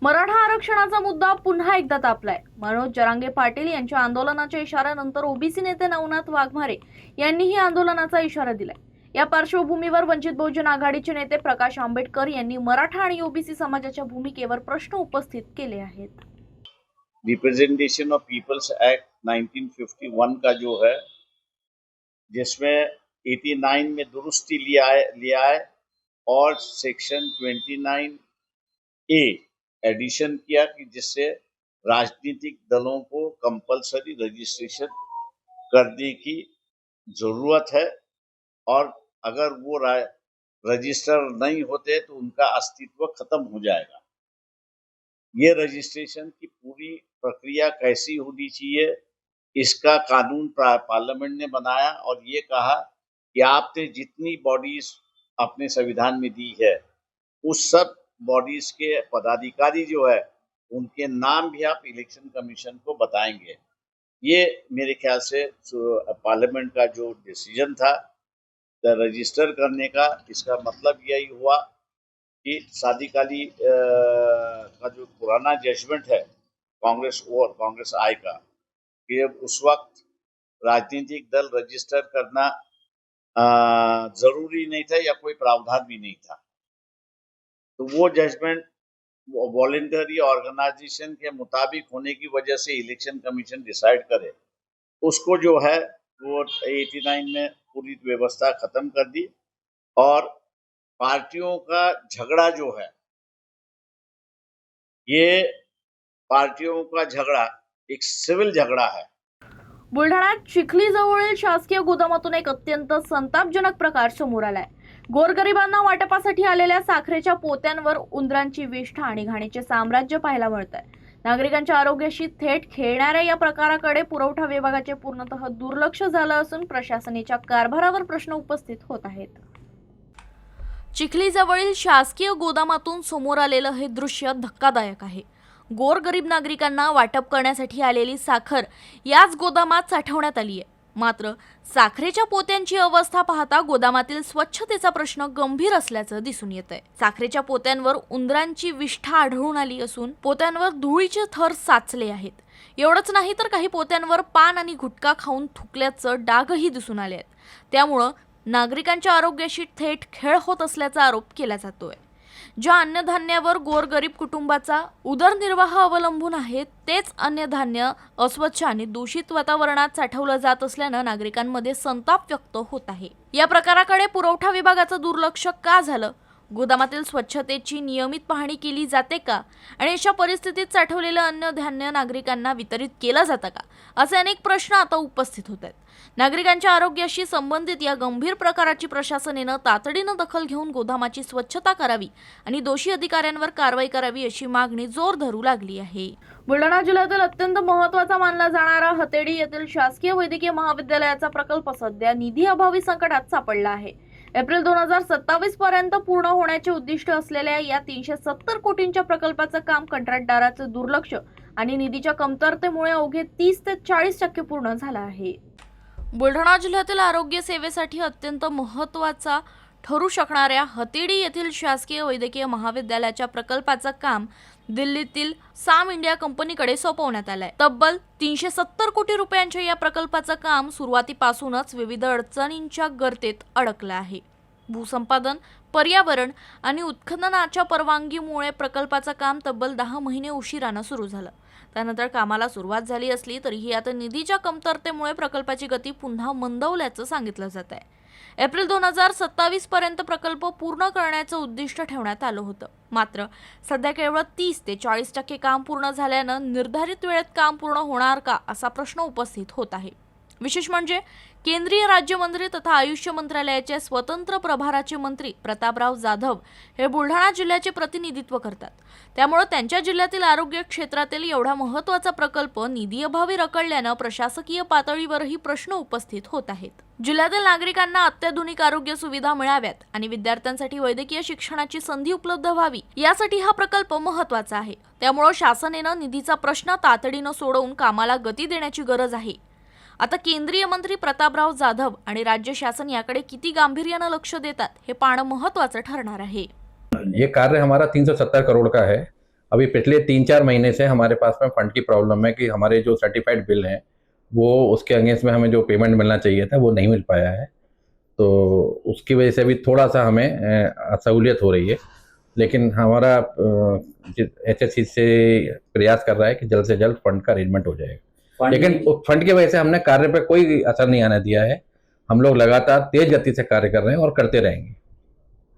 मराठा आरक्षणाचा मुद्दा पुन्हा एकदा तापलाय। मनोज जरांगे पाटील यांच्या आंदोलनाच्या इशाऱ्यानंतर ओबीसी नेते नवनाथ वाघमारे यांनीही आंदोलनाचा इशारा दिलाय। या पार्श्वभूमीवर वंचित बहुजन आघाडीचे नेते प्रकाश आंबेडकर यांनी मराठा आणि ओबीसी समाजाच्या भूमिकेवर प्रश्न उपस्थित केले आहेत। रिप्रेजेंटेशन ऑफ पीपल्स एक्ट 1951 का जो है, जिसमें 89 में दुरुस्ती लिया है और सेक्शन 29A एडिशन किया कि जिससे राजनीतिक दलों को कंपलसरी रजिस्ट्रेशन करने की जरूरत है, और अगर वो रजिस्टर नहीं होते तो उनका अस्तित्व खत्म हो जाएगा। ये रजिस्ट्रेशन की पूरी प्रक्रिया कैसी होनी चाहिए, इसका कानून पार्लियामेंट ने बनाया और ये कहा कि आपने जितनी बॉडीज अपने संविधान में दी है, उस सब बॉडीज के पदाधिकारी जो है उनके नाम भी आप इलेक्शन कमीशन को बताएंगे। ये मेरे ख्याल से पार्लियामेंट का जो डिसीजन था रजिस्टर करने का, इसका मतलब यही हुआ कि शादीकाली का जो पुराना जजमेंट है कांग्रेस और कांग्रेस आई का, कि उस वक्त राजनीतिक दल रजिस्टर करना जरूरी नहीं था या कोई प्रावधान भी नहीं था। तो वो जजमेंट वॉलेंटरी ऑर्गेनाइजेशन के मुताबिक होने की वजह से इलेक्शन कमीशन डिसाइड करे, उसको जो है वो 89 में पूरी व्यवस्था खत्म कर दी। और पार्टियों का झगड़ा जो है, ये पार्टियों का झगड़ा एक सिविल झगड़ा है। बुलढाण्यात चिखली जवळील शासकीय गोदामातून एक अत्यंत संतापजनक प्रकार समोर आलाय। गोरगरिबांना वाटपासाठी आलेल्या साखरेच्या पोत्यांवर उंदरांची विष्ठा आणि घाणीचे साम्राज्य पाहायला मिळतंय। नागरिकांच्या आरोग्याशी थेट खेळणाऱ्या या प्रकाराकडे पुरवठा विभागाचे पूर्णतः दुर्लक्ष झालं असून प्रशासनाच्या कारभारावर प्रश्न उपस्थित होत आहेत। चिखली जवळील शासकीय गोदामातून समोर आलेलं हे दृश्य धक्कादायक आहे। गोरगरीब नागरिकांना वाटप करण्यासाठी आलेली साखर याच गोदामात साठवण्यात आली आहे। मात्र साखरेच्या पोत्यांची अवस्था पाहता गोदामातील स्वच्छतेचा प्रश्न गंभीर असल्याचं दिसून येतंय। साखरेच्या पोत्यांवर उंदरांची विष्ठा आढळून आली असून पोत्यांवर धुळीचे थर साचले आहेत। एवढंच नाही तर काही पोत्यांवर पान आणि गुटखा खाऊन थुकल्याचं डागही दिसून आले आहेत। त्यामुळे नागरिकांच्या आरोग्याशी थेट खेळ होत असल्याचा आरोप केला जातोय। ज्या अन्नधान्यावर गोरगरीब कुटुंबाचा उदरनिर्वाह अवलंबून आहे, तेच अन्नधान्य अस्वच्छ आणि दूषित वातावरणात साठवलं जात असल्यानं नागरिकांमध्ये संताप व्यक्त होत आहे। या प्रकाराकडे पुरवठा विभागाचं दुर्लक्ष का झालं? गोदामातील स्वच्छतेची नियमित पाहणी केली जाते का? आणि अशा परिस्थितीत साठवलेलं अन्नधान्य नागरिकांना वितरित केलं जातं का? असे अनेक प्रश्न आता उपस्थित होत आहेत। नागरिकांच्या आरोग्याशी संबंधित या गंभीर प्रकाराची प्रशासनाने तातडीने दखल घेऊन गोदामाची स्वच्छता करावी आणि दोषी अधिकाऱ्यांवर कारवाई करावी अशी मागणी जोर धरू लागली आहे। बुलढाणा जिल्ह्यातील अत्यंत महत्त्वाचा मानला जाणारा हतेडी येथील शासकीय वैद्यकीय महाविद्यालयाचा प्रकल्प सध्या निधी अभावी संकटात सापडला आहे। एप्रिल 2027 पर्यंत पूर्ण होण्याचे उद्दिष्ट असलेल्या या 370 कोटींच्या प्रकल्पाचं काम कंत्राटदाराचे दुर्लक्ष आणि निधीच्या कमतरतेमुळे अवघे 30 ते 40% पूर्ण झालं आहे। बुलढाणा जिल्ह्यातील आरोग्य सेवेसाठी अत्यंत महत्त्वाचा ठरू शकणाऱ्या हतेडी येथील शासकीय वैद्यकीय महाविद्यालयाच्या प्रकल्पाचं काम दिल्लीतील साम इंडिया कंपनीकडे सोपवण्यात आलंय। तब्बल 370 कोटी रुपयांच्या या प्रकल्पाचं काम सुरुवातीपासूनच विविध अडचणींच्या गर्तेत अडकलं आहे। भूसंपादन, पर्यावरण आणि उत्खननाच्या परवानगीमुळे प्रकल्पाचं काम तब्बल 10 महिने उशिराने सुरू झालं। त्यानंतर कामाला सुरुवात झाली असली तरीही आता निधीच्या कमतरतेमुळे प्रकल्पाची गती पुन्हा मंदवल्याचं सांगितलं जात आहे। एप्रिल 2027 पर्यंत प्रकल्प पूर्ण करण्याचं उद्दिष्ट ठेवण्यात आलं होतं। मात्र सध्या केवळ 30 ते 40% काम पूर्ण झाल्यानं निर्धारित वेळेत काम पूर्ण होणार का असा प्रश्न उपस्थित होत आहे। विशेष म्हणजे केंद्रीय राज्यमंत्री तथा आयुष मंत्रालयाचे स्वतंत्र प्रभाराचे मंत्री प्रतापराव जाधव हे बुलढाणा जिल्ह्याचे प्रतिनिधित्व करतात। त्यामुळे त्यांच्या जिल्ह्यातील आरोग्य क्षेत्रातील एवढा महत्त्वाचा प्रकल्प निधी अभावी रखडल्यानं प्रशासकीय पातळीवरही प्रश्न उपस्थित होत आहेत। जिल्ह्यातील नागरिकांना अत्याधुनिक आरोग्य सुविधा मिळाव्यात आणि विद्यार्थ्यांसाठी वैद्यकीय शिक्षणाची संधी उपलब्ध व्हावी, यासाठी हा प्रकल्प महत्त्वाचा आहे। त्यामुळे शासनाने निधीचा प्रश्न तातडीने सोडवून कामाला गती देण्याची गरज आहे। आता केंद्रीय मंत्री प्रतापराव जाधव आणि राज्य शासन याकडे किती गांभीर्याने लक्ष देतात हे पाहणं महत्त्वाचं ठरणार आहे। ये कार्य हमारा 370 करोड़ का है अभी पिछले 3-4 महीने से हमारे पास में फंड की प्रॉब्लम है कि हमारे जो सर्टिफाइड बिल हैं वो उसके अगेंस्ट में हमें जो पेमेंट मिलना चाहिए था वो नहीं मिल पाया है, तो उसकी वजह से भी थोड़ा सा हमें असहूलियत हो रही है। लेकिन हमारा HSC से प्रयास कर रहा है कि जल्द से जल्द फंड का अरेंजमेंट हो जाएगा, लेकिन फंड की वजह से हमने कार्य पर कोई असर नहीं आने दिया है। हम लोग लगातार तेज गति से कार्य कर रहे हैं और करते रहेंगे।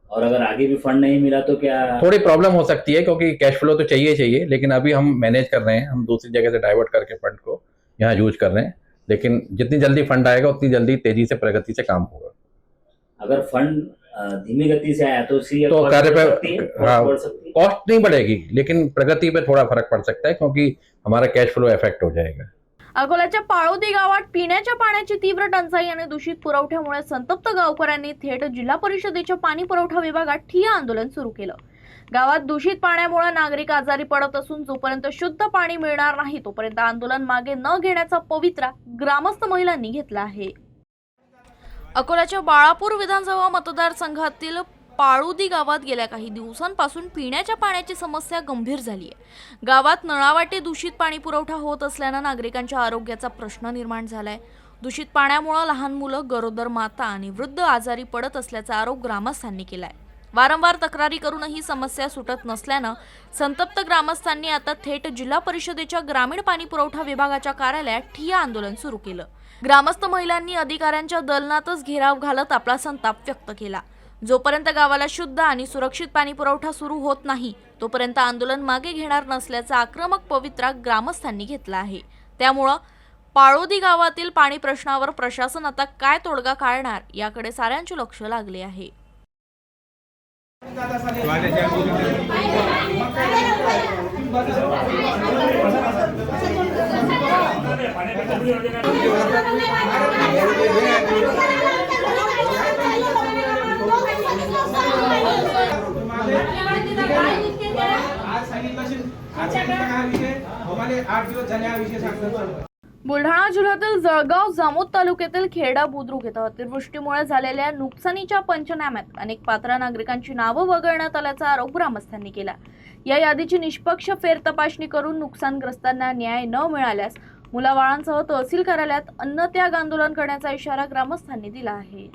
और अगर आगे भी फंड नहीं मिला तो क्या थोड़ी प्रॉब्लम हो सकती है, क्योंकि कैश फ्लो तो चाहिए, लेकिन अभी हम मैनेज कर रहे हैं, हम दूसरी जगह से डाइवर्ट करके फंड को यहाँ यूज कर रहे हैं। लेकिन जितनी जल्दी फंड आएगा उतनी जल्दी तेजी से प्रगति से काम होगा। अगर फंड धीमी गति से आया तो तो कार्य पे हाँ, बढ़ सकती है। कॉस्ट नहीं बढ़ेगी, लेकिन प्रगति पे थोड़ा फर्क पड़ सकता है, क्योंकि हमारा कैश फ्लो इफेक्ट हो जाएगा। अकोल्याच्या पाळोदी गावात पिण्याच्या पाण्याची तीव्र टंचाई आणि दूषित पुरवठ्यामुळे संतप्त गावकऱ्यांनी थेट जिल्हा परिषदेच्या पाणी पुरवठा विभागात ठिय्या आंदोलन सुरू केलं। गावात दूषित पाण्यामुळे नागरिक आजारी पडत असून जोपर्यंत शुद्ध पाणी मिळणार नाही तोपर्यंत आंदोलन मागे न घेण्याचा पवित्रा ग्रामस्थ महिलांनी घेतला आहे। अकोल्याच्या बाळापूर विधानसभा मतदारसंघातील पाळोदी गावात गेल्या काही दिवसांपासून पिण्याच्या पाण्याची समस्या गंभीर झाली आहे। गावात नळावाटे दूषित पाणी पुरवठा होत असल्याने नागरिकांच्या आरोग्याचा प्रश्न निर्माण झालाय। दूषित पाण्यामुळे लहान मुलं, गरोदर माता आणि वृद्ध आजारी पडत असल्याचा आरोप ग्रामस्थांनी केलाय। वारंवार तक्रारी करूनही समस्या सुटत नसल्याने संतप्त ग्रामस्थांनी आता थेट जिल्हा परिषदेच्या ग्रामीण पाणी पुरवठा विभागाच्या कार्यालयात ठिय्या आंदोलन सुरू केलं। ग्रामस्थ महिलांनी अधिकाऱ्यांच्या दलनातच घेराव घालत आपला संताप व्यक्त केला। जोपर्यंत गावाला शुद्ध आणि सुरक्षित पाणी पुरवठा सुरू होत नाही तोपर्यंत आंदोलन मागे घेणार नसल्याचा आक्रमक पवित्रा ग्रामस्थांनी घेतला आहे। त्यामुळे पाळोदी गावातील पाणी प्रश्नावर प्रशासन आता काय तोडगा काढणार याकडे साऱ्यांचे लक्ष लागले आहे। बुलढाणा जिल्ह्यातील जळगाव जामोद तालुक्यातील खेरडा बुद्रुक येथे अतिवृष्टीमुळे झालेल्या नुकसानीच्या पंचनाम्यात अनेक पात्र नागरिकांची नावं वगळण्यात आल्याचा आरोप ग्रामस्थांनी केला। या यादीची निष्पक्ष फेरतपासणी करून नुकसानग्रस्तांना न्याय न मिळाल्यास मुलाबाळांसह तहसील कार्यालयात अन्नत्याग आंदोलन करण्याचा इशारा ग्रामस्थांनी दिला आहे।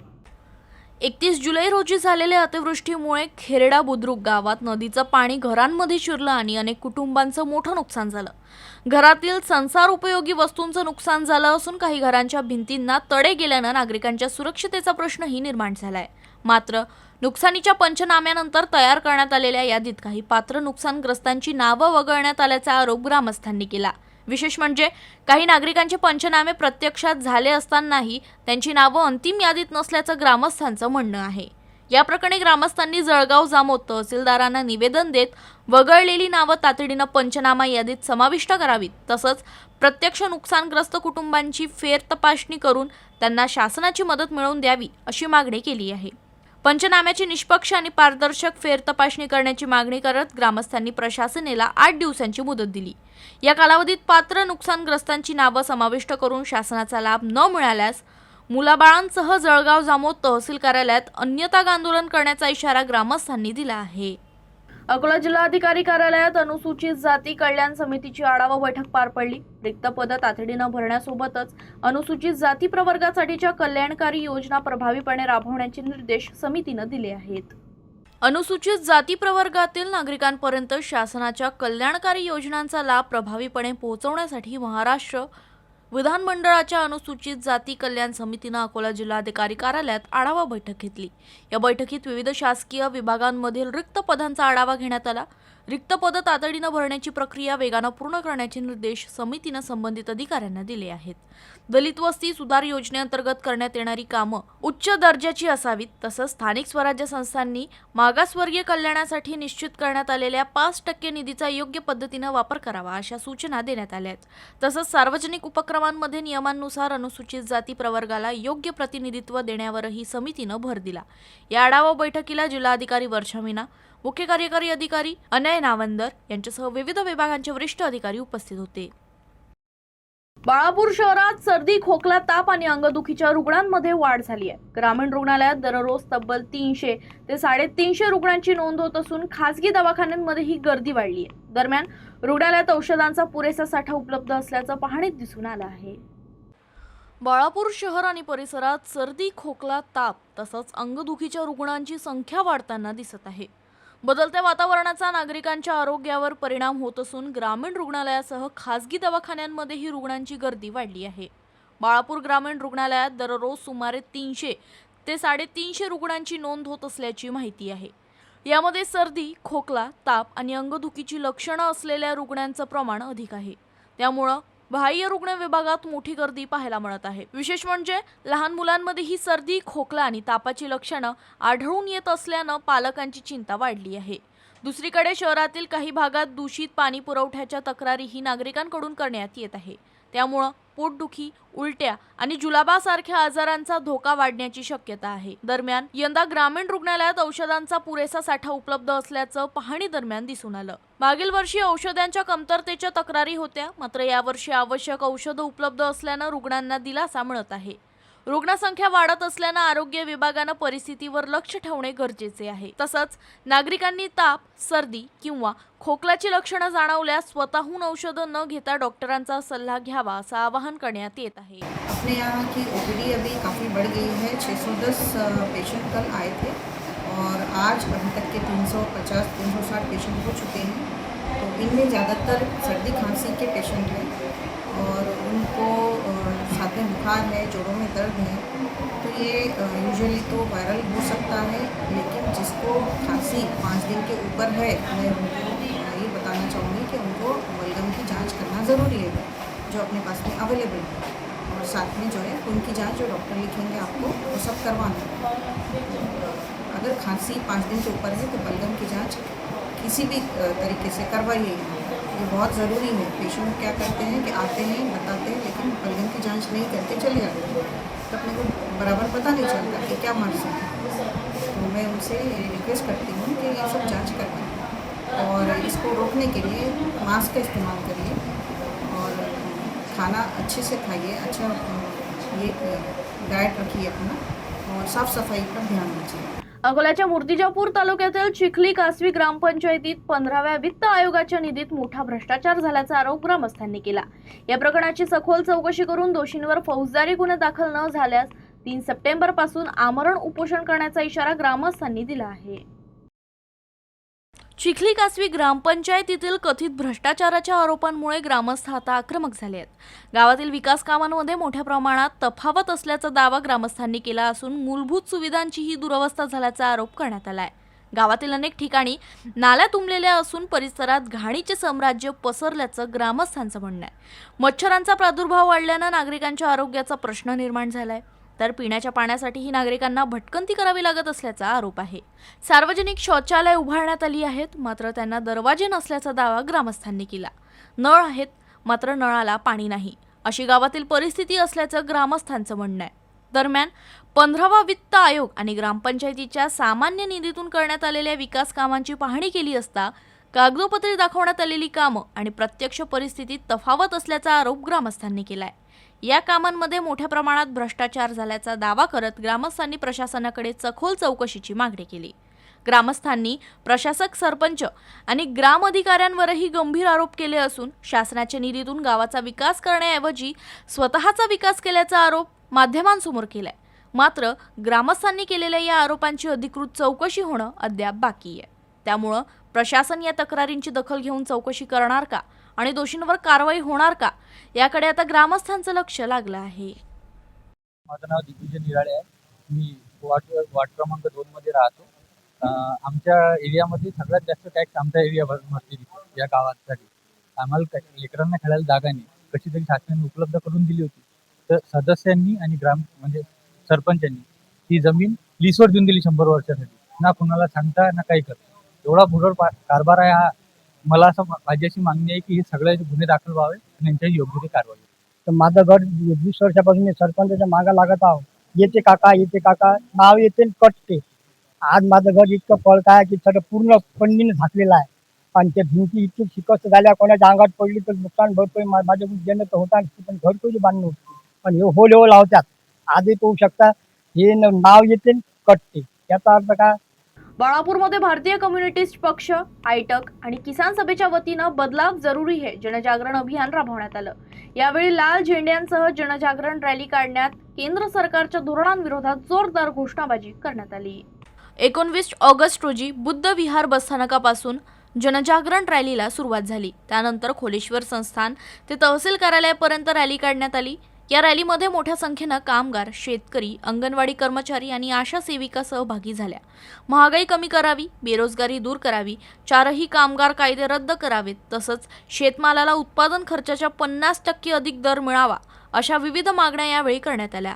31 जुलै रोजी झालेल्या अतिवृष्टीमुळे खेरडा बुद्रुक गावात नदीचं पाणी घरांमध्ये शिरलं आणि अनेक कुटुंबांचं मोठं नुकसान झालं। घरातील संसार उपयोगी वस्तूंचं नुकसान झालं असून काही घरांच्या भिंतींना तडे गेल्यानं नागरिकांच्या सुरक्षितेचा प्रश्नही निर्माण झालाय। मात्र नुकसानीच्या पंचनाम्यानंतर तयार करण्यात आलेल्या यादीत काही पात्र नुकसानग्रस्तांची नावं वगळण्यात आल्याचा आरोप ग्रामस्थांनी केला। विशेष म्हणजे काही नागरिकांचे पंचनामे प्रत्यक्षात झाले असतानाही त्यांची नावं अंतिम यादीत नसल्याचं ग्रामस्थांचं म्हणणं आहे। या प्रकरणी ग्रामस्थांनी जळगाव जामोद तहसीलदारांना निवेदन देत वगळलेली नावं तातडीनं पंचनामा यादीत समाविष्ट करावीत, तसंच प्रत्यक्ष नुकसानग्रस्त कुटुंबांची फेरतपासणी करून त्यांना शासनाची मदत मिळवून द्यावी अशी मागणी केली आहे। पंचनाम्याची निष्पक्ष आणि पारदर्शक फेरतपासणी करण्याची मागणी करत ग्रामस्थांनी प्रशासनाला 8 दिवसांची मुदत दिली। या कालावधीत पात्र नुकसानग्रस्तांची नावं समाविष्ट करून शासनाचा लाभ न मिळाल्यास मुलाबाळांसह जळगाव जामोद तहसील कार्यालयात अन्नत्याग आंदोलन करण्याचा इशारा ग्रामस्थांनी दिला आहे। अकोला जिल्हाधिकारी कार्यालयात अनुसूचित जाती कल्याण समितीची आढावा बैठक पार पडली। रिक्त पदं तातडीनं भरण्यासोबतच अनुसूचित जाती प्रवर्गासाठीच्या कल्याणकारी योजना प्रभावीपणे राबवण्याचे निर्देश समितीनं दिले आहेत। अनुसूचित जाती प्रवर्गातील नागरिकांपर्यंत शासनाच्या कल्याणकारी योजनांचा लाभ प्रभावीपणे पोहोचवण्यासाठी महाराष्ट्र विधानमंडळाच्या अनुसूचित जाती कल्याण समितीनं अकोला जिल्हाधिकारी कार्यालयात आढावा बैठक घेतली। या बैठकीत विविध शासकीय विभागांमधील रिक्त पदांचा आढावा घेण्यात आला। रिक्त पदं तातडीनं भरण्याची प्रक्रिया वेगानं पूर्ण करण्याचे निर्देश समितीनं संबंधित अधिकाऱ्यांना दिले आहेत। दलित वस्ती सुधार योजनेअंतर्गत करण्यात येणारी कामं उच्च दर्जाची असावीत, तसंच स्थानिक स्वराज्य संस्थांनी मागासवर्गीय कल्याणासाठी निश्चित करण्यात आलेल्या 5% निधीचा योग्य पद्धतीनं वापर करावा अशा सूचना देण्यात आल्या आहेत। तसंच सार्वजनिक उपक्रमांमध्ये नियमांनुसार अनुसूचित जाती प्रवर्गाला योग्य प्रतिनिधित्व देण्यावरही समितीनं भर दिला। या आढावा बैठकीला जिल्हाधिकारी वर्षा मीना, मुख्य कार्यकारी अधिकारी अनय नावंदर यांच्यासह विविध विभागांचे वरिष्ठ अधिकारी उपस्थित होते। बाळापूर शहरात सर्दी, खोकला, ताप आणि अंगदुखीच्या रुग्णांमध्ये वाढ झाली आहे। ग्रामीण रुग्णालयात दररोज तब्बल 300 ते 350 रुग्णांची नोंद होत असून खासगी दवाखान्यांमध्ये ही गर्दी वाढली आहे। दरम्यान रुग्णालयात औषधांचा पुरेसा साठा उपलब्ध असल्याचं पाहणीत दिसून आलं आहे. बाळापूर शहर आणि परिसरात सर्दी, खोकला, ताप तसंच अंगदुखीच्या रुग्णांची संख्या वाढताना दिसत आहे. बदलत्या वातावरणाचा नागरिकांच्या आरोग्यावर परिणाम होत असून ग्रामीण रुग्णालयासह खासगी दवाखान्यांमध्येही रुग्णांची गर्दी वाढली आहे. बाळापूर ग्रामीण रुग्णालयात दररोज सुमारे 300 ते 350 रुग्णांची नोंद होत असल्याची माहिती आहे. यामध्ये सर्दी, खोकला, ताप आणि अंगदुखीची लक्षणं असलेल्या रुग्णांचं प्रमाण अधिक आहे. त्यामुळं बाह्य रुग्ण विभागात मोठी गर्दी पाहायला मिळत आहे. विशेष म्हणजे लहान मुलांमध्ये ही सर्दी, खोकला आणि तापाची लक्षणं आढळून येत असल्यानं पालकांची चिंता वाढली आहे. दुसरीकडे शहरातील काही भागात दूषित पाणी पुरवठ्याच्या तक्रारीही नागरिकांकडून करण्यात येत आहे. त्यामुळं पोटदुखी, उलट्या आणि जुलाबासारख्या आजारांचा धोका वाढण्याची शक्यता आहे. दरम्यान यंदा ग्रामीण रुग्णालयात औषधांचा पुरेसा साठा उपलब्ध असल्याचं पाहणी दरम्यान दिसून आलं. मागील वर्षी औषधांच्या कमतरतेच्या तक्रारी होत्या, मात्र यावर्षी आवश्यक औषधं उपलब्ध असल्यानं रुग्णांना दिलासा मिळत आहे. रुग्णसंख्या वाढत असल्यानं आरोग्य विभागानं परिस्थितीवर लक्ष ठेवणे गरजेचे आहे. तसंच नागरिकांनी ताप, सर्दी किंवा खोकल्याची लक्षणं जाणवल्यास स्वतःहून औषधं न घेता डॉक्टरांचा सल्ला घ्यावा असं आवाहन करण्यात येत आहे. अपने यहाँ की ओपीडी अभी काफ़ी बढ़ गई है। 610 पेशेंट कल आए थे और आज अभी तक के 350-360 पेशेंट हो चुके हैं। तो इनमें ज़्यादातर सर्दी खांसी के पेशेंट हैं और उनको साथ में बुखार है, जोड़ों में दर्द है। तो ये यूजुअली तो वायरल हो सकता है, लेकिन जिसको खांसी 5 दिन के ऊपर है, मैं उनको ये बताना चाहूँगी कि उनको बलगम की जांच करना ज़रूरी है, जो अपने पास में अवेलेबल है। और साथ में जो है उनकी जांच जो डॉक्टर लिखेंगे आपको वो सब करवाना है। अगर खांसी 5 दिन से ऊपर है तो बलगम की जांच किसी भी तरीके से करवाइए, ये बहुत ज़रूरी है। पेशेंट क्या करते हैं कि आते हैं, बताते हैं, लेकिन बलगम की जांच नहीं करके चले जाते हैं, तो अपने को बराबर पता नहीं चलता कि क्या मर्ज है। तो मैं उनसे रिक्वेस्ट करती हूँ कि ये सब जाँच करवाएं और इसको रोकने के लिए मास्क का इस्तेमाल करिए और खाना अच्छे से खाइए, अच्छा ये डाइट रखिए अपना और साफ़ सफाई पर ध्यान दीजिए। अकोल्याच्या मूर्तिजापूर तालुक्यातील चिखली कासवी ग्रामपंचायतीत 15व्या वित्त आयोगाच्या निधीत मोठा भ्रष्टाचार झाल्याचा आरोप ग्रामस्थांनी केला. या प्रकरणाची सखोल चौकशी करून दोषींवर फौजदारी गुन्हे दाखल न झाल्यास 3 सप्टेंबर पासून आमरण उपोषण करण्याचा इशारा ग्रामस्थांनी दिला आहे. चिखली कासवी ग्रामपंचायतीतील कथित भ्रष्टाचाराच्या आरोपांमुळे ग्रामस्थ आता आक्रमक झाले आहेत. गावातील विकास कामांमध्ये मोठ्या प्रमाणात तफावत असल्याचा दावा ग्रामस्थांनी केला असून मूलभूत सुविधांचीही दुरवस्था झाल्याचा आरोप करण्यात आलाय. गावातील अनेक ठिकाणी नाल्या तुंबलेल्या असून परिसरात घाणीचे साम्राज्य पसरल्याचं ग्रामस्थांचं म्हणणं आहे. मच्छरांचा प्रादुर्भाव वाढल्यानं नागरिकांच्या आरोग्याचा प्रश्न निर्माण झालाय. तर पिण्याच्या पाण्यासाठीही नागरिकांना भटकंती करावी लागत असल्याचा आरोप आहे. सार्वजनिक शौचालय उभारण्यात आली आहेत, मात्र त्यांना दरवाजे नसल्याचा दावा ग्रामस्थांनी केला. नळ आहेत, मात्र नळाला पाणी नाही, अशी गावातील परिस्थिती असल्याचं ग्रामस्थांचं म्हणणं आहे. दरम्यान 15वा वित्त आयोग आणि ग्रामपंचायतीच्या सामान्य निधीतून करण्यात आलेल्या विकास कामांची पाहणी केली असता कागदोपत्री दाखवण्यात आलेली कामं आणि प्रत्यक्ष परिस्थितीत तफावत असल्याचा आरोप ग्रामस्थांनी केलाय. या कामांमध्ये मोठ्या प्रमाणात भ्रष्टाचार झाल्याचा दावा करत ग्रामस्थांनी प्रशासनाकडे सखोल चौकशीची मागणी केली. ग्रामस्थांनी प्रशासक, सरपंच आणि ग्राम अधिकाऱ्यांवरही गंभीर आरोप केले असून शासनाच्या निधीतून गावाचा विकास करण्याऐवजी स्वतःचा विकास केल्याचा आरोप माध्यमांसमोर केलाय. मात्र ग्रामस्थांनी केलेल्या या आरोपांची अधिकृत चौकशी होणं अद्याप बाकी आहे. त्यामुळं प्रशासन या तक्रारींची दखल घेऊन चौकशी करणार का आणि दोषींवर कारवाई होणार का, याकडे आता ग्रामस्थांचं लक्ष लागलं आहे. माझं नाव दिग्विजय निराळे आहे. मी वार्ड क्रमांक 2 मध्ये राहतो. आमच्या एरियामध्ये सगळ्यात जास्त टॅक्स आमचा एरिया भरते या गावासाठी. आम्हाला लेकरांना खेळायला जागा नाही, कशी तरी शासनाने उपलब्ध करून दिली होती. तर सदस्यांनी आणि ग्राम सरपंचांनी ही जमीन लीजवर देऊन दिली 100 वर्षासाठी. ना कुणाला सांगता ना काही करता. एवढा भुरळ कारभार आहे हा. मला असं माझी अशी मागणी आहे की हे सगळे गुन्हे दाखल व्हावे आणि यांच्यावर योग्य ती कारवाई. तर माझं घर 20 वर्षापासून मी सरपंचाच्या मागे लागत आहो. येते काका नाव येते कटते. आज माझं घर इतकं पळत आहे की सगळं पूर्ण पन्नीने झाकलेलं आहे आणि त्या भिंती इतकी शिकस्त झाल्या, कोणाच्या अंगात पडली तर नुकसान भरतोय माझ्याकडून देणं तर होता, पण घरटोली बांधणं होती. पण हे हो लावतात. आजही तो होऊ शकता. हे नाव येते कटते, याचा अर्थ काय? बाळापूरमध्ये भारतीय कम्युनिस्ट पक्ष, आयटक आणि किसान सभेच्या वतीनं बदलाव जरुरी है जनजागरण अभियान राबवण्यात आलं। यावेळी लाल झेंड्यांसह जनजागरण रॅली काढण्यात केंद्र सरकारच्या धोरणांविरोधात जोरदार घोषणाबाजी करण्यात आली। 19 ऑगस्ट रोजी बुद्ध विहार बसस्थानकापासून जनजागरण रॅलीला सुरुवात झाली। त्यानंतर खोलेश्वर संस्थान ते तहसील कार्यालयापर्यंत रॅली काढण्यात आली। या रॅलीमध्ये मोठ्या संख्येने कामगार, शेतकरी, अंगणवाडी कर्मचारी आणि आशा सेविका सहभागी झाल्या। महागाई कमी करावी, बेरोजगारी दूर करावी, 4ही कामगार कायदे रद्द करावेत, तसंच शेतमालाला उत्पादन खर्चाच्या 50% अधिक दर मिळावा, अशा विविध मागण्या यावेळी करण्यात आल्या।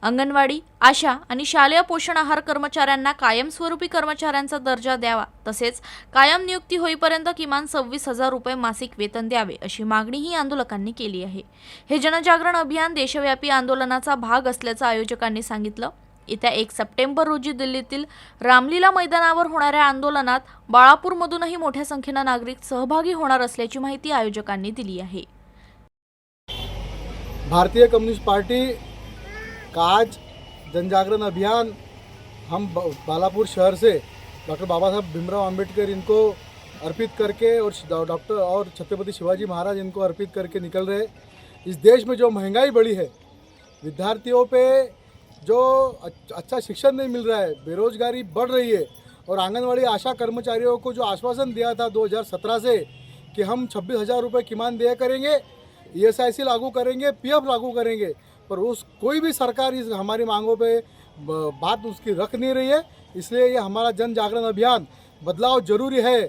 अंगणवाडी, आशा आणि शालेय पोषण आहार कर्मचाऱ्यांना कायमस्वरूपी कर्मचाऱ्यांचा दर्जा द्यावा, तसेच कायम नियुक्ती होईपर्यंत किमान 26,000 रुपये मासिक वेतन द्यावे, अशी मागणीही आंदोलकांनी केली आहे। हे जनजागरण अभियान देशव्यापी आंदोलनाचा भाग असल्याचं आयोजकांनी सांगितलं। येत्या 1 सप्टेंबर रोजी दिल्लीतील रामलीला मैदानावर होणाऱ्या आंदोलनात बाळापूरमधूनही मोठ्या संख्येने नागरिक सहभागी होणार असल्याची माहिती आयोजकांनी दिली आहे। भारतीय कम्युनिस्ट पार्टी का आज जनजागरण अभियान हम बालापुर शहर से डॉक्टर बाबा साहब भीमराव अंबेडकर इनको अर्पित करके और डॉक्टर और छत्रपति शिवाजी महाराज इनको अर्पित करके निकल रहे। इस देश में जो महंगाई बढ़ी है, विद्यार्थियों पे जो अच्छा शिक्षण नहीं मिल रहा है, बेरोजगारी बढ़ रही है और आंगनवाड़ी आशा कर्मचारियों को जो आश्वासन दिया था 2017 से कि हम 26,000 रुपये किमान दिया करेंगे, ESIC लागू करेंगे, PF लागू करेंगे, पर उस कोई भी सरकार इस हमारी मांगों पे बात उसकी रख नहीं रही है। इसलिए ये हमारा जन जागरण अभियान बदलाव जरूरी है,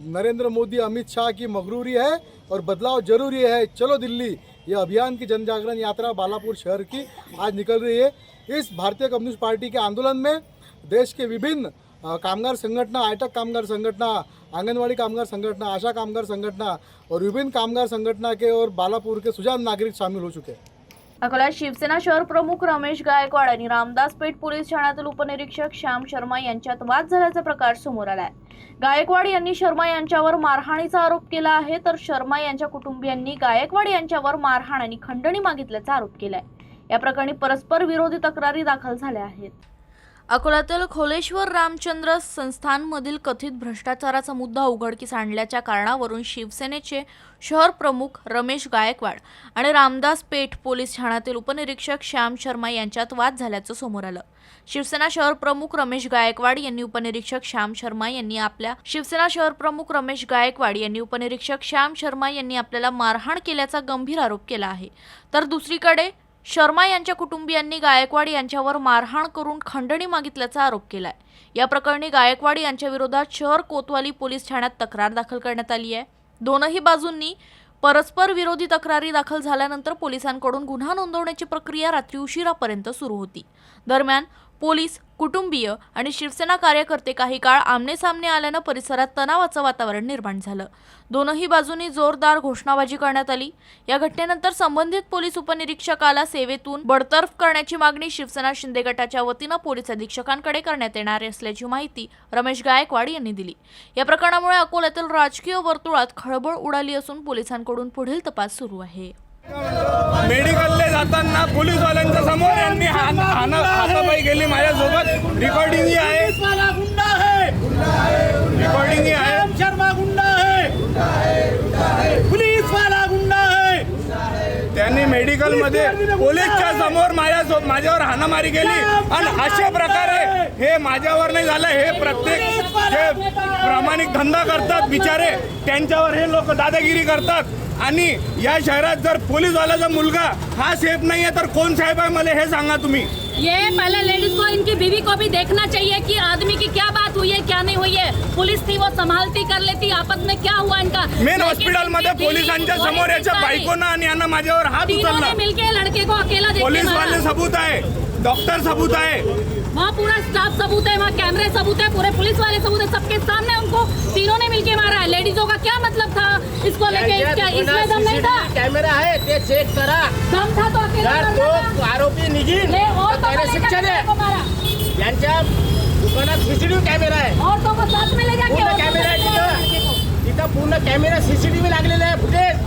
नरेंद्र मोदी अमित शाह की मगरूरी है और बदलाव जरूरी है, चलो दिल्ली, ये अभियान की जन जागरण यात्रा बालापुर शहर की आज निकल रही है। इस भारतीय कम्युनिस्ट पार्टी के आंदोलन में देश के विभिन्न कामगार संगठना, आयटक कामगार संगठना, आंगनवाड़ी कामगार संगठना, आशा कामगार संगठना और विभिन्न कामगार संगठना के और बालापुर के सुजान नागरिक शामिल हो चुके हैं। अकोला शिवसेना शहर प्रमुख रमेश गायकवाड आणि रामदास पेठ पोलीस ठाण्यातील उपनिरीक्षक श्याम शर्मा यांच्यात वाद झाल्याचा प्रकार समोर आलाय। गायकवाड यांनी शर्मा यांच्यावर मारहाणीचा आरोप केला आहे, तर शर्मा यांच्या कुटुंबियांनी गायकवाड यांच्यावर मारहाण आणि खंडणी मागितल्याचा आरोप केलाय। या प्रकरणी परस्पर विरोधी तक्रारी दाखल झाल्या आहेत। अकोल्यातील खोलेश्वर रामचंद्र संस्थानमधील कथित भ्रष्टाचाराचा मुद्दा उघडकीस आणल्याच्या कारणावरून शिवसेनेचे शहर प्रमुख रमेश गायकवाड आणि रामदास पेठ पोलीस ठाण्यातील उपनिरीक्षक श्याम शर्मा यांच्यात वाद झाल्याचं समोर आलं। शिवसेना शहर प्रमुख रमेश गायकवाड यांनी उपनिरीक्षक श्याम शर्मा यांनी आपल्याला मारहाण केल्याचा गंभीर आरोप केला आहे, तर दुसरीकडे शर्मा यांच्या कुटुंबियांनी गायकवाड यांच्यावर मारहाण करून खंडणी मागितल्याचा आरोप केलाय। या प्रकरणी गायकवाड यांच्या विरोधात शहर कोतवाली पोलीस ठाण्यात तक्रार दाखल करण्यात आली आहे। दोनही बाजूंनी परस्पर विरोधी तक्रारी दाखल झाल्यानंतर पोलिसांकडून गुन्हा नोंदवण्याची प्रक्रिया रात्री उशिरापर्यंत सुरू होती। दरम्यान पोलीस, कुटुंबीय आणि शिवसेना कार्यकर्ते काही काळ आमनेसामने आल्यानं परिसरात तणावाचं वातावरण निर्माण झालं। दोनही बाजूंनी जोरदार घोषणाबाजी करण्यात आली। या घटनेनंतर संबंधित पोलीस उपनिरीक्षकाला सेवेतून बडतर्फ करण्याची मागणी शिवसेना शिंदे गटाच्या वतीनं पोलीस अधीक्षकांकडे करण्यात येणार असल्याची माहिती रमेश गायकवाड यांनी दिली। या प्रकरणामुळे अकोल्यातील राजकीय वर्तुळात खळबळ उडाली असून पोलिसांकडून पुढील तपास सुरू आहे। मेडिकलले जाताना पोलीसवाल्यांच्या समोर यांनी हातापाई गेली माझ्यासोबत। रिकॉर्डिंग आहे, रिकॉर्डिंग आहे। शर्मा गुंडा आहे, पोलीसवाला गुंडा आहे। त्यांनी मेडिकलमध्ये पोलीसच्या समोर माझ्यावर हाणामारी केली आणि अशा प्रकारे हे माझ्यावर नाही झालं। हे प्रत्येक जे प्रामाणिक धंदा करतात बिचारे, त्यांच्यावर हे लोक दादागिरी करतात। आणि या शहरात जर पोलीसवाल्याचा मुलगा हा सेफ नहीं है तर कौन साहेब है, मला हे सांगा तुम्ही। ये पहले लेडीज को, इनकी बीवी को भी देखना चाहिए कि आदमी की क्या बात हुई है, क्या नहीं हुई है। पुलिस थी वो संभालती कर लेती, आपस में क्या हुआ इनका। मेन हॉस्पिटल मध्ये पोलिसांच्या समोर याच्या बायकोनं आणि यांना माझ्यावर हात उचलला। मिलके लड़के को अकेला देख के पुलिस वाले सबूत आहे, डॉक्टर सबूत आहे, वहाँ पूरा स्टाफ सबूत है, वहाँ कैमरे सबूत है, पूरे पुलिस वाले सबूत है, सबके सामने उनको तीनों ने मिलके मारा है। लेडीजों का क्या मतलब था इसको लेके, इसमें दम नहीं था। कैमरा है ते चेक करा, दम था तो अकेला तो आरोपी निघील और त्याला शिक्षा दे। यांच्या दुकानात सीसीटीव्ही कॅमेरा आहे और तो वो साथ में ले जाके कॅमेरा आहे तिथं पूर्ण कॅमेरा सीसीटीव्ही लागलेला आहे फुटेज।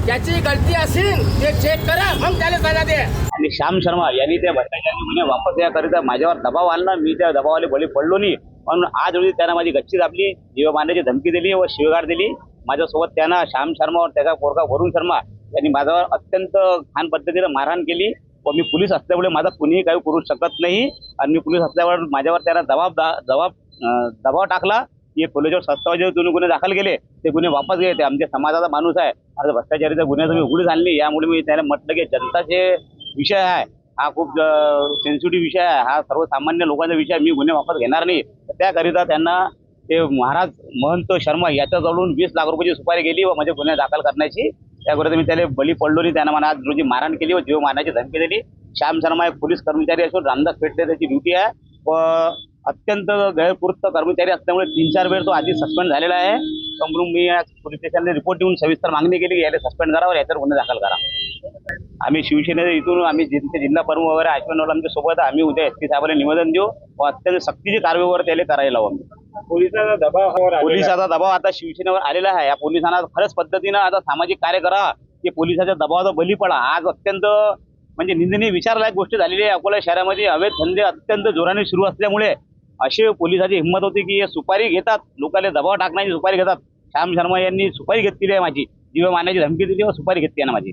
ज्याची गलती असेल ते चेक करा, मग त्याला सजा दे। आणि श्याम शर्मा यांनी त्या भ्रष्टाचारी गुन्हे वापस याकरिता माझ्यावर दबाव आणला। मी त्या दबावाला बळी पडलो नाही। म्हणून आज रोजी त्यानं माझी गच्ची दाबली, जीव मारण्याची धमकी दिली व शिवगाळ दिली. माझ्यासोबत त्यानं श्याम शर्मा व त्याचा पोरगा वरुण शर्मा यांनी माझ्यावर अत्यंत घाण पद्धतीने मारहाण केली व मी पोलीस असल्यामुळे माझा कुणीही काही करू शकत नाही आणि मी पोलीस असल्यावर माझ्यावर त्याला दबाव टाकला. हे पोलिसावर सत्तावजे गुन्हे दाखल केले, ते गुन्हे वापस गेले. ते आमच्या समाजाचा माणूस आहे, आता भ्रष्टाचारीचा गुन्ह्याचं मी उघडीस आणली. यामुळे मी त्याला म्हटलं की जनताचे विषय आहे हा खूप सेन्सिटिव्ह विषय आहे, हा सर्वसामान्य लोकांचा विषय, मी गुन्हे वापस घेणार नाही. त्याकरिता त्यांना ते महाराज महंत शर्मा याच्याजवळून 20 लाख रुपयाची सुपारी गेली व माझे गुन्हे दाखल करण्याची. त्याकरिता मी त्याला बली पडलो नाही. त्यानं मला आज रोजी मारहाण केली व जीव मारण्याची धमकी दिली. श्याम शर्मा एक पोलीस कर्मचारी असून रामदास पेठले त्याची ड्युटी आहे व अत्यंत गैरकृत्य कर्मचारी असल्यामुळे 3-4 वेळ तो आधी सस्पेंड झालेला आहे. म्हणून मी पोलीस स्टेशनला रिपोर्ट देऊन सविस्तर मागणी केली की याला सस्पेंड करा व याच्यावर गुन्हे दाखल करा. आम्ही शिवसेनेचे इथून आम्ही जिल्हा प्रमुख वगैरे आश्वासन आमच्या सोबत आम्ही उद्या SP साहेबांना निवेदन देऊ व अत्यंत सक्तीची कारवाईवर त्याला करायला लावू. पोलिसाचा दबाव आता शिवसेनेवर आलेला आहे. या पोलिसांना खरंच पद्धतीनं आता सामाजिक कार्य करा की पोलिसाच्या दबावाचा बली पडा. आज अत्यंत म्हणजे निंदनीय विचारलायक गोष्ट झालेली आहे. अकोला शहरामध्ये अवैध धंदे अत्यंत जोराने सुरू असल्यामुळे असे पोलिसाची हिंमत होती की हे सुपारी घेतात, लोकांना दबाव टाकण्याची सुपारी घेतात. श्याम शर्मा यांनी सुपारी घेतलेली आहे, माझी जीव मारण्याची धमकी दिली व सुपारी घेतली आहे माझी.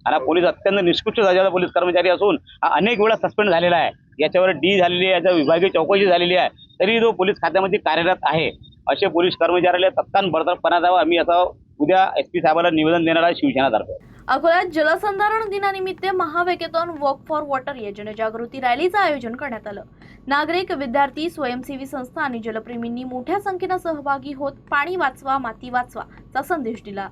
आणि पोलीस अत्यंत निष्कृष्ट दर्जाचा पोलीस कर्मचारी असून हा अनेक वेळा सस्पेंड झालेला आहे. याच्यावर D झालेली आहे, याच्यावर विभागीय चौकशी झालेली आहे, तरी तो पोलीस खात्यामध्ये कार्यरत आहे. असे पोलीस कर्मचाऱ्याला तत्काळ बडतर्फपणा द्यावा. आम्ही आता उद्या SP साहेबांना निवेदन देणार आहे शिवसेनातर्फे. अकोल्यात जलसंधारण दिनानिमित्त महावॅकेथॉन वॉक फॉर वॉटर या जनजागृती रॅलीचं आयोजन करण्यात आलं. नागरिक, विद्यार्थी, स्वयंसेवी संस्था आणि जलप्रेमींनी मोठ्या संख्येनं सहभागी होत पाणी वाचवा, माती वाचवा चा संदेश दिला.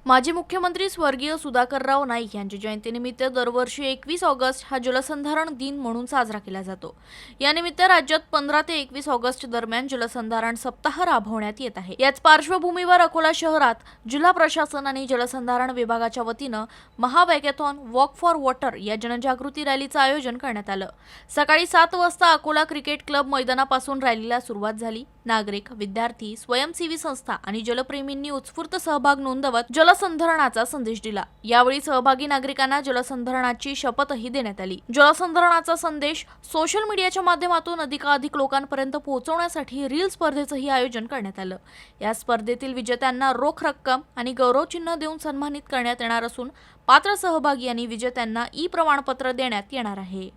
माजी मुख्यमंत्री स्वर्गीय सुधाकरराव नाईक यांच्या जयंतीनिमित्त दरवर्षी 21 ऑगस्ट हा जलसंधारण दिन म्हणून साजरा केला जातो. यानिमित्त राज्यात 15 ते 21 ऑगस्ट दरम्यान जलसंधारण सप्ताह राबवण्यात येत आहे. याच पार्श्वभूमीवर अकोला शहरात जिल्हा प्रशासन आणि जलसंधारण विभागाच्या वतीनं महावॅकेथॉन वॉक फॉर वॉटर या जनजागृती रॅलीचं आयोजन करण्यात आलं. सकाळी 7 वाजता अकोला क्रिकेट क्लब मैदानापासून रॅलीला सुरुवात झाली. नागरिक, विद्यार्थी, स्वयंसेवी संस्था आणि जलप्रेमींनी उत्स्फूर्त सहभाग नोंदवत जलसंधारणाचा संदेश दिला. यावेळी सहभागी नागरिकांना जलसंधारणाची शपथही देण्यात आली. जलसंधारणाचा संदेश सोशल मीडियाच्या माध्यमातून अधिकाधिक लोकांपर्यंत पोहोचवण्यासाठी रील स्पर्धेचंही आयोजन करण्यात आलं. या स्पर्धेतील विजेत्यांना रोख रक्कम आणि गौरवचिन्ह देऊन सन्मानित करण्यात येणार असून पात्र सहभागी आणि विजेत्यांना प्रमाणपत्र देण्यात येणार आहे.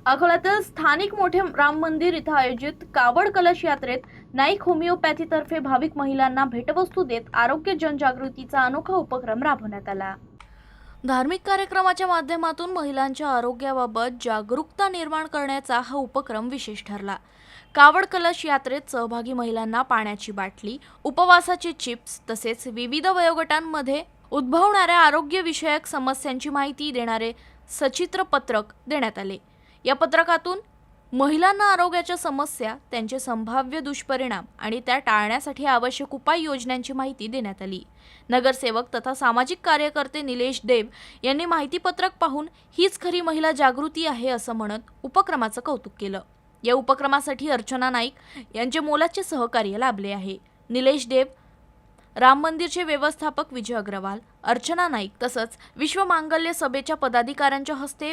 अकोल्यातील स्थानिक मोठे राम मंदिर इथं आयोजित कावड कलश यात्रेत नाईक होमिओपॅथीतर्फे भाविक महिलांना भेटवस्तू देत आरोग्य जनजागृतीचा अनोखा उपक्रम राबवण्यात आला. धार्मिक कार्यक्रमाच्या माध्यमातून महिलांच्या आरोग्याबाबत जागरूकता निर्माण करण्याचा हा उपक्रम विशेष ठरला. कावड कलश यात्रेत सहभागी महिलांना पाण्याची बाटली, उपवासाचे चिप्स तसेच विविध वयोगटांमध्ये उद्भवणाऱ्या आरोग्यविषयक समस्यांची माहिती देणारे सचित्र पत्रक देण्यात आले. या पत्रकातून महिलांना आरोग्याच्या समस्या, त्यांचे संभाव्य दुष्परिणाम आणि त्या टाळण्यासाठी आवश्यक उपाययोजनांची माहिती देण्यात आली. नगरसेवक तथा सामाजिक कार्यकर्ते निलेश देव यांनी माहितीपत्रक पाहून हीच खरी महिला जागृती आहे असं म्हणत उपक्रमाचं कौतुक केलं. या उपक्रमासाठी अर्चना नाईक यांचे मोलाचे सहकार्य लाभले आहे. निलेश देव, राम मंदिरचे व्यवस्थापक विजय अग्रवाल, अर्चना नाईक तसंच विश्व मांगल्य सभेच्या पदाधिकाऱ्यांच्या हस्ते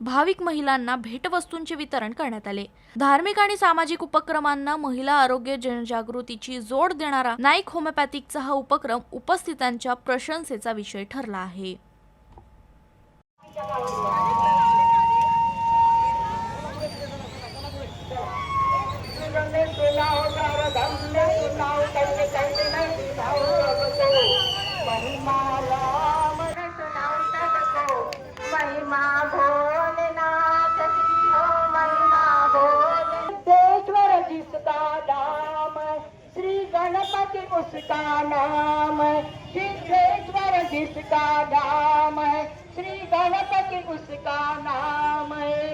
भाविक महिलांना भेटवस्तूंचे वितरण करण्यात आले. धार्मिक आणि सामाजिक उपक्रमांना महिला आरोग्य जनजागृतीची जोड देणारा नाईक होमिओपॅथिकचा हा उपक्रम उपस्थितांच्या प्रशंसेचा विषय ठरला आहे. उसका नाम सिद्धेश्वर जिसका नाम है, श्री गणपति उसका नाम है.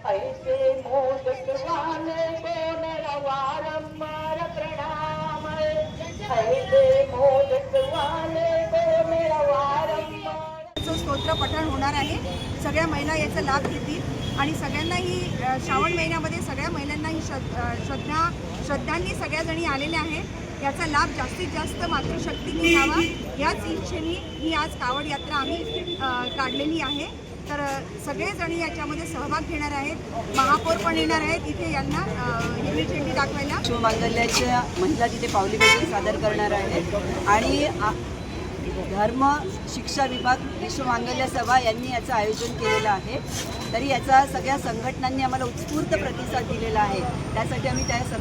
ऐसे मोदक वाले को नरवारंबार प्रणाम है. ऐसे मोदक वाले को मेरा वारंवार स्तोत्र पठण होणार आहे. सगळ्या महिला याचा लाभ घेतील आणि सगळ्यांनाही श्रावण महिन्यामध्ये सगळ्या महिलांनाही श्रद्धांनी सगळ्याजणी आलेल्या आहेत. याचा लाभ जास्तीत जास्त मातृशक्तीने घ्यावा याच इच्छेने ही आज कावड यात्रा आम्ही काढलेली आहे. तर सगळेजणी याच्यामध्ये सहभाग घेणार आहेत. महापौर पण येणार आहेत इथे यांना हिरवी झेंडी दाखवायला. शिवमांगल्याच्या महिला तिथे पावली भजन सादर करणार आहेत आणि धर्म शिक्षा विभाग विश्वमांगल्य सभा यांनी याचं आयोजन केलेलं आहे. तरी याचा सगळ्या संघटनांनी आम्हाला उत्स्फूर्त प्रतिसाद दिलेला आहे. त्यासाठी आम्ही त्या